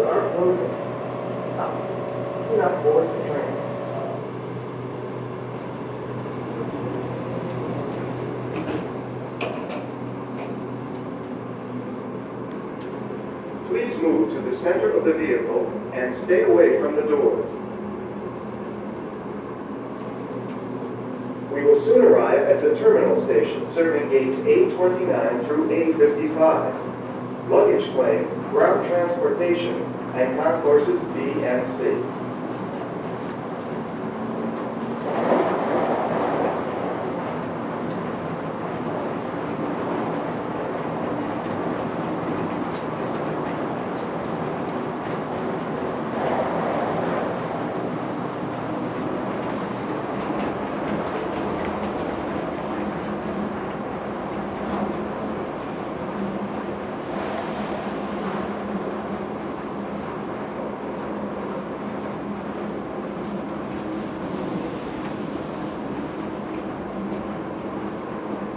doors are closing. Do not board the train. Please move to the center of the vehicle and stay away from the doors. We will soon arrive at the terminal station serving gates A29 through A55. Luggage claim, ground transportation, and concourses B and C.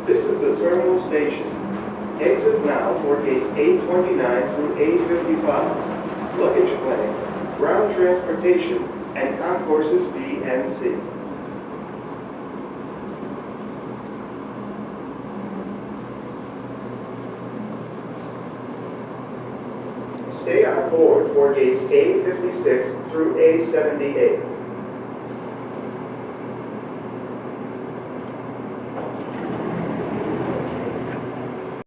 This is the terminal station. Exit now for gates A29 through A55. Luggage claim, ground transportation, and concourses B and C. Stay on board for gates A56 through A78.